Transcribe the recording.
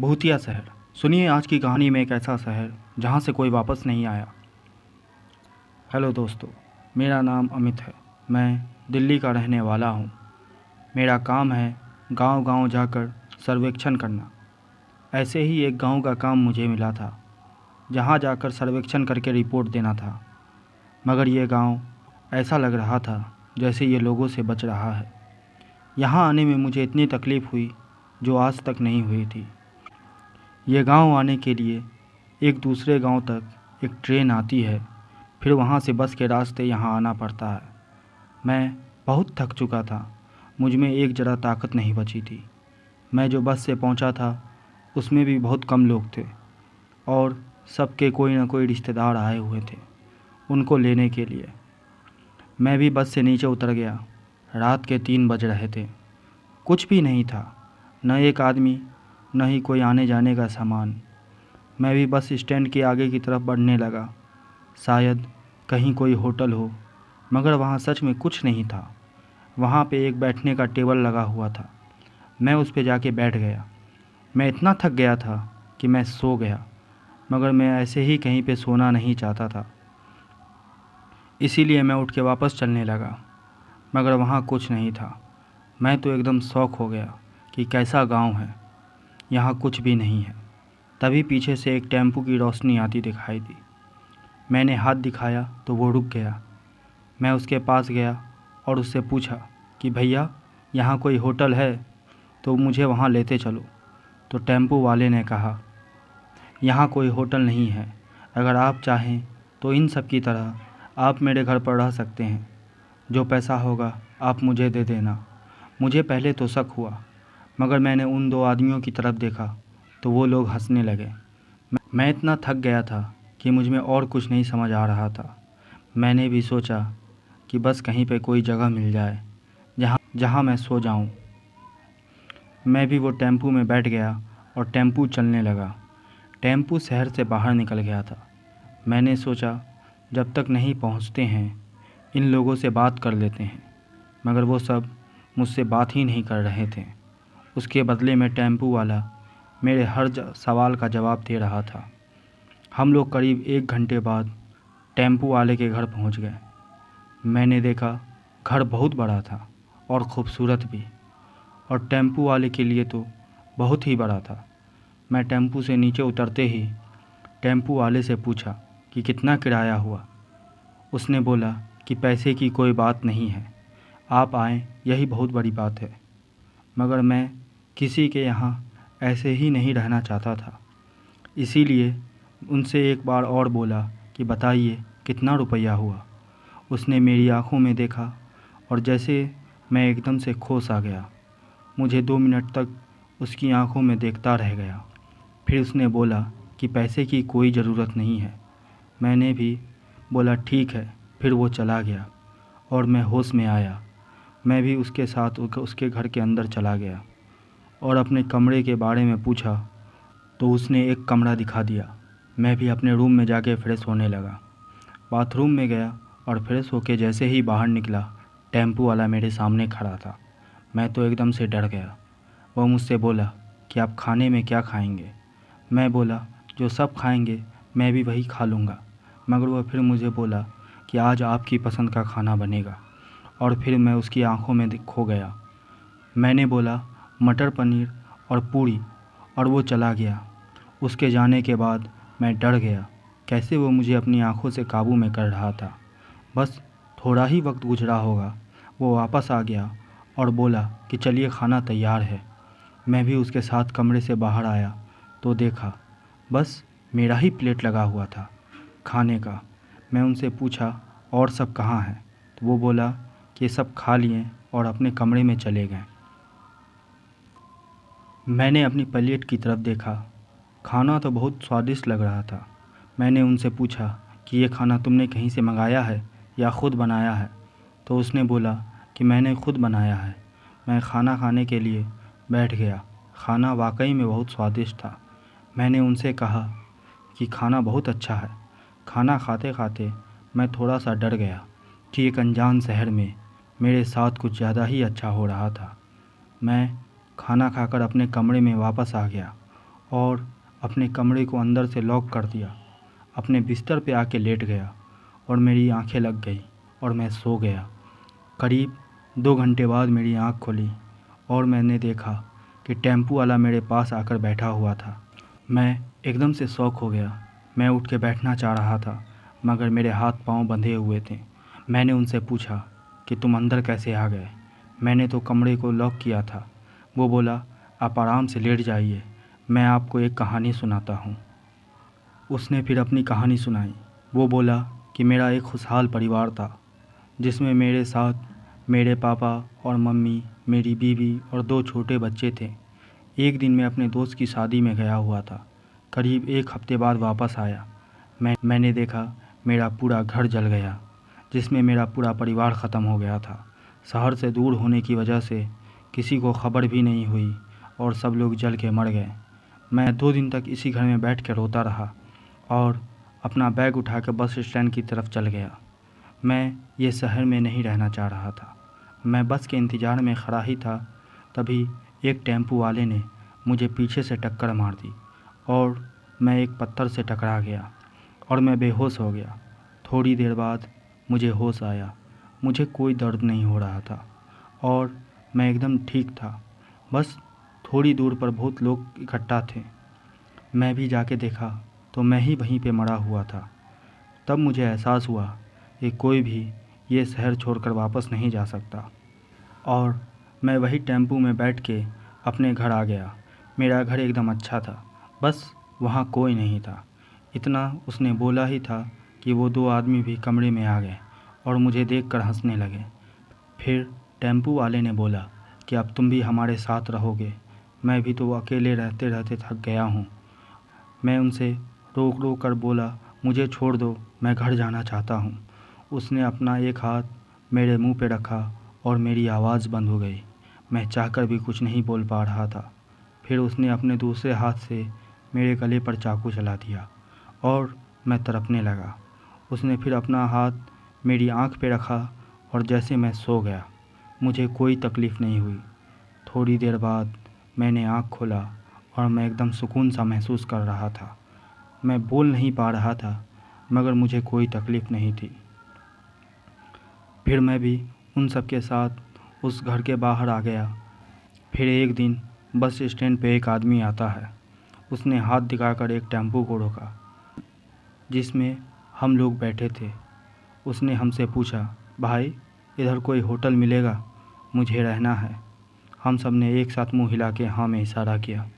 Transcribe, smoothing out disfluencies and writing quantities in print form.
भूतिया शहर। सुनिए आज की कहानी में एक ऐसा शहर जहाँ से कोई वापस नहीं आया। हेलो दोस्तों, मेरा नाम अमित है। मैं दिल्ली का रहने वाला हूँ। मेरा काम है गांव-गांव जाकर सर्वेक्षण करना। ऐसे ही एक गांव का काम मुझे मिला था, जहाँ जाकर सर्वेक्षण करके रिपोर्ट देना था। मगर ये गांव ऐसा लग रहा था जैसे ये लोगों से बच रहा है। यहाँ आने में मुझे इतनी तकलीफ़ हुई जो आज तक नहीं हुई थी। ये गांव आने के लिए एक दूसरे गांव तक एक ट्रेन आती है, फिर वहां से बस के रास्ते यहाँ आना पड़ता है। मैं बहुत थक चुका था, मुझ में एक जरा ताकत नहीं बची थी। मैं जो बस से पहुंचा था उसमें भी बहुत कम लोग थे और सबके कोई ना कोई रिश्तेदार आए हुए थे उनको लेने के लिए। मैं भी बस से नीचे उतर गया। रात के 3 बज रहे थे। कुछ भी नहीं था, न एक आदमी, न ही कोई आने जाने का सामान। मैं भी बस स्टैंड के आगे की तरफ बढ़ने लगा। शायद कहीं कोई होटल हो, मगर वहाँ सच में कुछ नहीं था। वहाँ पे एक बैठने का टेबल लगा हुआ था। मैं उस पे जाके बैठ गया। मैं इतना थक गया था कि मैं सो गया, मगर मैं ऐसे ही कहीं पे सोना नहीं चाहता था। इसीलिए मैं उठ के वापस चलने लगा, मगर वहाँ कुछ नहीं था। मैं तो एकदम शॉक हो गया कि कैसा गांव है, यहाँ कुछ भी नहीं है। तभी पीछे से एक टेम्पो की रोशनी आती दिखाई दी। मैंने हाथ दिखाया तो वो रुक गया। मैं उसके पास गया और उससे पूछा कि भैया, यहाँ कोई होटल है तो मुझे वहाँ लेते चलो। तो टेम्पो वाले ने कहा, यहाँ कोई होटल नहीं है। अगर आप चाहें तो इन सब की तरह आप मेरे घर पर रह सकते हैं। जो पैसा होगा आप मुझे दे देना। मुझे पहले तो शक हुआ, मगर मैंने उन 2 आदमियों की तरफ देखा तो वो लोग हंसने लगे। मैं इतना थक गया था कि मुझ में और कुछ नहीं समझ आ रहा था। मैंने भी सोचा कि बस कहीं पे कोई जगह मिल जाए जहाँ मैं सो जाऊँ। मैं भी वो टेम्पू में बैठ गया और टेम्पू चलने लगा। टेम्पू शहर से बाहर निकल गया था। मैंने सोचा जब तक नहीं पहुँचते हैं इन लोगों से बात कर लेते हैं, मगर वो सब मुझसे बात ही नहीं कर रहे थे। उसके बदले में टेम्पू वाला मेरे हर सवाल का जवाब दे रहा था। हम लोग करीब 1 घंटे बाद टेम्पू वाले के घर पहुंच गए। मैंने देखा घर बहुत बड़ा था और ख़ूबसूरत भी, और टेम्पू वाले के लिए तो बहुत ही बड़ा था। मैं टेम्पू से नीचे उतरते ही टेम्पू वाले से पूछा कि कितना किराया हुआ। उसने बोला कि पैसे की कोई बात नहीं है, आप आएँ यही बहुत बड़ी बात है। मगर मैं किसी के यहाँ ऐसे ही नहीं रहना चाहता था, इसीलिए उनसे एक बार और बोला कि बताइए कितना रुपया हुआ। उसने मेरी आंखों में देखा और जैसे मैं एकदम से खौस आ गया। मुझे 2 मिनट तक उसकी आंखों में देखता रह गया। फिर उसने बोला कि पैसे की कोई ज़रूरत नहीं है। मैंने भी बोला ठीक है। फिर वो चला गया और मैं होश में आया। मैं भी उसके साथ उसके घर के अंदर चला गया और अपने कमरे के बारे में पूछा तो उसने एक कमरा दिखा दिया। मैं भी अपने रूम में जाके फ्रेश होने लगा। बाथरूम में गया और फ्रेश होके जैसे ही बाहर निकला, टेम्पू वाला मेरे सामने खड़ा था। मैं तो एकदम से डर गया। वो मुझसे बोला कि आप खाने में क्या खाएंगे। मैं बोला जो सब खाएंगे मैं भी वही खा लूँगा। मगर वह फिर मुझे बोला कि आज आपकी पसंद का खाना बनेगा, और फिर मैं उसकी आंखों में खो गया। मैंने बोला मटर पनीर और पूरी, और वो चला गया। उसके जाने के बाद मैं डर गया, कैसे वो मुझे अपनी आंखों से काबू में कर रहा था। बस थोड़ा ही वक्त गुजरा होगा, वो वापस आ गया और बोला कि चलिए खाना तैयार है। मैं भी उसके साथ कमरे से बाहर आया तो देखा बस मेरा ही प्लेट लगा हुआ था खाने का। मैं उनसे पूछा और सब कहाँ हैं, तो वो बोला कि सब खा लिए और अपने कमरे में चले गए। मैंने अपनी प्लेट की तरफ देखा। खाना तो बहुत स्वादिष्ट लग रहा था। मैंने उनसे पूछा कि ये खाना तुमने कहीं से मंगाया है या ख़ुद बनाया है। तो उसने बोला कि मैंने ख़ुद बनाया है। मैं खाना खाने के लिए बैठ गया। खाना वाकई में बहुत स्वादिष्ट था। मैंने उनसे कहा कि खाना बहुत अच्छा है। खाना खाते खाते मैं थोड़ा सा डर गया कि एक अनजान शहर में मेरे साथ कुछ ज़्यादा ही अच्छा हो रहा था। मैं खाना खाकर अपने कमरे में वापस आ गया और अपने कमरे को अंदर से लॉक कर दिया। अपने बिस्तर पे आके लेट गया और मेरी आंखें लग गई और मैं सो गया। करीब 2 घंटे बाद मेरी आंख खुली और मैंने देखा कि टेम्पो वाला मेरे पास आकर बैठा हुआ था। मैं एकदम से शॉक हो गया। मैं उठ के बैठना चाह रहा था मगर मेरे हाथ पांव बंधे हुए थे। मैंने उनसे पूछा कि तुम अंदर कैसे आ गए? मैंने तो कमरे को लॉक किया था। वो बोला, आप आराम से लेट जाइए, मैं आपको एक कहानी सुनाता हूँ। उसने फिर अपनी कहानी सुनाई। वो बोला कि मेरा एक खुशहाल परिवार था जिसमें मेरे साथ मेरे पापा और मम्मी, मेरी बीवी और 2 छोटे बच्चे थे। एक दिन मैं अपने दोस्त की शादी में गया हुआ था। करीब 1 हफ्ते बाद वापस आया। मैंने देखा मेरा पूरा घर जल गया, जिसमें मेरा पूरा परिवार ख़त्म हो गया था। शहर से दूर होने की वजह से किसी को खबर भी नहीं हुई और सब लोग जल के मर गए। मैं 2 दिन तक इसी घर में बैठ कर रोता रहा और अपना बैग उठा कर बस स्टैंड की तरफ चल गया। मैं ये शहर में नहीं रहना चाह रहा था। मैं बस के इंतज़ार में खड़ा ही था, तभी एक टेम्पो वाले ने मुझे पीछे से टक्कर मार दी और मैं एक पत्थर से टकरा गया और मैं बेहोश हो गया। थोड़ी देर बाद मुझे होश आया। मुझे कोई दर्द नहीं हो रहा था और मैं एकदम ठीक था। बस थोड़ी दूर पर बहुत लोग इकट्ठा थे। मैं भी जाके देखा तो मैं ही वहीं पे मरा हुआ था। तब मुझे एहसास हुआ कि कोई भी ये शहर छोड़कर वापस नहीं जा सकता और मैं वही टेम्पो में बैठ के अपने घर आ गया। मेरा घर एकदम अच्छा था, बस वहाँ कोई नहीं था। इतना उसने बोला ही था कि वो 2 आदमी भी कमरे में आ गए और मुझे देखकर हंसने लगे। फिर टेम्पो वाले ने बोला कि अब तुम भी हमारे साथ रहोगे, मैं भी तो अकेले रहते रहते थक गया हूँ। मैं उनसे रोक रोक कर बोला, मुझे छोड़ दो, मैं घर जाना चाहता हूँ। उसने अपना एक हाथ मेरे मुंह पे रखा और मेरी आवाज़ बंद हो गई। मैं चाहकर भी कुछ नहीं बोल पा रहा था। फिर उसने अपने दूसरे हाथ से मेरे गले पर चाकू चला दिया और मैं तड़पने लगा। उसने फिर अपना हाथ मेरी आंख पे रखा और जैसे मैं सो गया। मुझे कोई तकलीफ़ नहीं हुई। थोड़ी देर बाद मैंने आँख खोला और मैं एकदम सुकून सा महसूस कर रहा था। मैं बोल नहीं पा रहा था मगर मुझे कोई तकलीफ़ नहीं थी। फिर मैं भी उन सब के साथ उस घर के बाहर आ गया। फिर एक दिन बस स्टैंड पे एक आदमी आता है। उसने हाथ दिखाकर एक टेम्पो को रोका जिसमें हम लोग बैठे थे। उसने हमसे पूछा, भाई इधर कोई होटल मिलेगा? मुझे रहना है। हम सब ने एक साथ मुंह हिला के हाँ में इशारा किया।